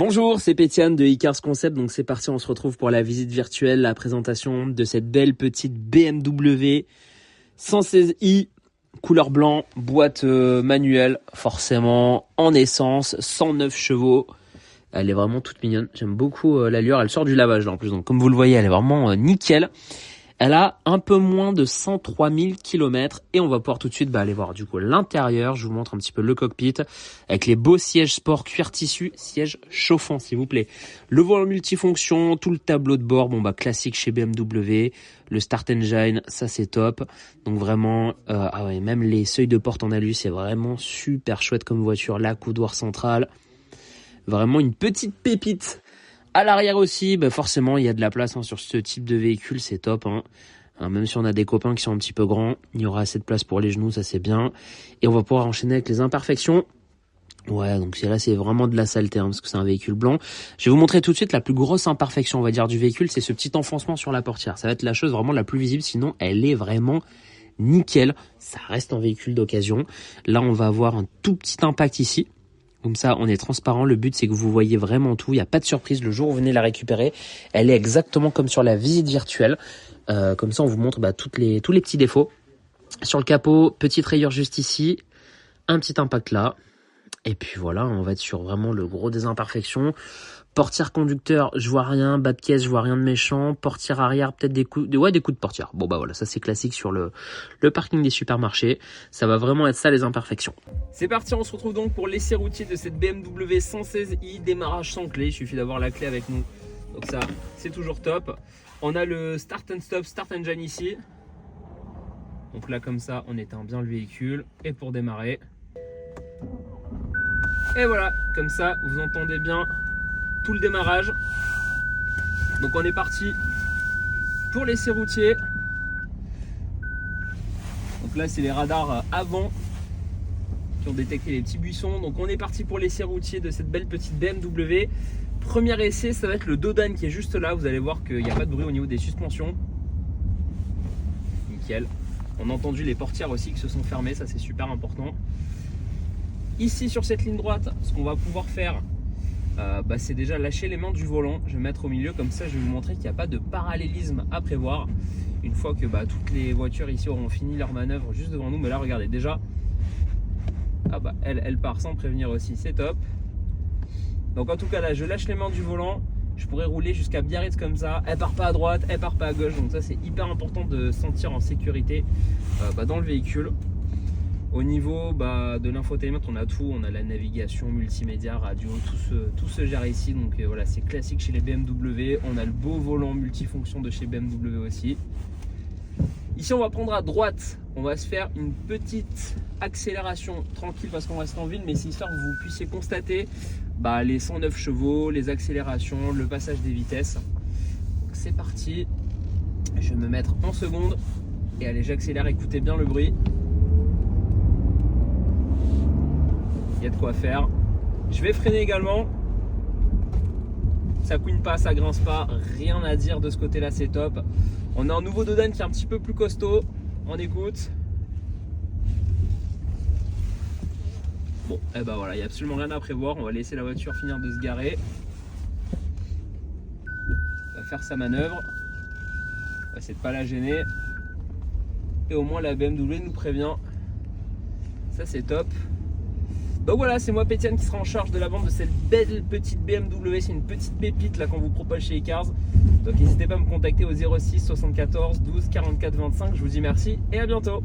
Bonjour, c'est Pétiane de Icars Concept, donc c'est parti, on se retrouve pour la visite virtuelle, la présentation de cette belle petite BMW 116i, couleur blanc, boîte manuelle, forcément en essence, 109 chevaux. Elle est vraiment toute mignonne, j'aime beaucoup l'allure, elle sort du lavage là en plus, donc comme vous le voyez, elle est vraiment nickel. Elle a un peu moins de 103 000 km et on va pouvoir tout de suite aller voir du coup l'intérieur. Je vous montre un petit peu le cockpit avec les beaux sièges sport cuir tissu, sièges chauffants s'il vous plaît. Le volant multifonction, tout le tableau de bord, classique chez BMW. Le Start Engine, ça c'est top. Donc vraiment, même les seuils de porte en alu, c'est vraiment super chouette comme voiture. La coudoir centrale, vraiment une petite pépite. À l'arrière aussi, forcément, il y a de la place sur ce type de véhicule, c'est top. Même si on a des copains qui sont un petit peu grands, il y aura assez de place pour les genoux, ça c'est bien. Et on va pouvoir enchaîner avec les imperfections. Ouais, donc là, c'est vraiment de la saleté, parce que c'est un véhicule blanc. Je vais vous montrer tout de suite la plus grosse imperfection, on va dire, du véhicule, c'est ce petit enfoncement sur la portière. Ça va être la chose vraiment la plus visible, sinon elle est vraiment nickel. Ça reste un véhicule d'occasion. Là, on va avoir un tout petit impact ici. Comme ça, on est transparent. Le but, c'est que vous voyez vraiment tout. Il n'y a pas de surprise le jour où vous venez la récupérer. Elle est exactement comme sur la visite virtuelle. Comme ça, on vous montre tous les petits défauts. Sur le capot, petite rayure juste ici. Un petit impact là. Et puis voilà, on va être sur vraiment le gros des imperfections. Portière conducteur, je vois rien. Bas de caisse, je vois rien de méchant. Portière arrière, peut-être des coups de portière. Voilà, ça c'est classique sur le parking des supermarchés. Ça va vraiment être ça les imperfections. C'est parti, on se retrouve donc pour l'essai routier de cette BMW 116i. Démarrage sans clé, il suffit d'avoir la clé avec nous. Donc ça, c'est toujours top. On a le Start and Stop, Start Engine ici. Donc là comme ça, on éteint bien le véhicule. Et pour démarrer. Et voilà, comme ça, vous entendez bien tout le démarrage. Donc on est parti pour l'essai routier. Donc là c'est les radars avant qui ont détecté les petits buissons. Donc on est parti pour l'essai routier de cette belle petite BMW. Premier essai, ça va être le dos d'âne qui est juste là. Vous allez voir qu'il n'y a pas de bruit au niveau des suspensions. Nickel. On a entendu les portières aussi qui se sont fermées, ça c'est super important. Ici sur cette ligne droite, ce qu'on va pouvoir faire, c'est déjà lâcher les mains du volant. Je vais mettre au milieu, comme ça je vais vous montrer qu'il n'y a pas de parallélisme à prévoir. Une fois que toutes les voitures ici auront fini leur manœuvre juste devant nous. Mais là regardez déjà, elle part sans prévenir aussi, c'est top. Donc en tout cas là je lâche les mains du volant. Je pourrais rouler jusqu'à Biarritz comme ça. Elle part pas à droite, elle part pas à gauche. Donc ça c'est hyper important de se sentir en sécurité dans le véhicule. Au niveau de l'infotainment, on a tout, on a la navigation, multimédia, radio, tout se gère ici. Donc voilà, c'est classique chez les BMW. On a le beau volant multifonction de chez BMW aussi. Ici, on va prendre à droite, on va se faire une petite accélération tranquille parce qu'on reste en ville, mais c'est histoire que vous puissiez constater les 109 chevaux, les accélérations, le passage des vitesses. Donc c'est parti, je vais me mettre en seconde et allez, j'accélère, écoutez bien le bruit. Il y a de quoi faire. Je vais freiner également. Ça couine pas, ça grince pas, rien à dire de ce côté-là, c'est top. On a un nouveau dos d'âne qui est un petit peu plus costaud. On écoute. Voilà, il n'y a absolument rien à prévoir. On va laisser la voiture finir de se garer. On va faire sa manœuvre. On va essayer de ne pas la gêner. Et au moins la BMW nous prévient. Ça c'est top. Donc voilà, c'est moi Pétiane qui sera en charge de la vente de cette belle petite BMW. C'est une petite pépite là qu'on vous propose chez Icars. Donc n'hésitez pas à me contacter au 06 74 12 44 25. Je vous dis merci et à bientôt.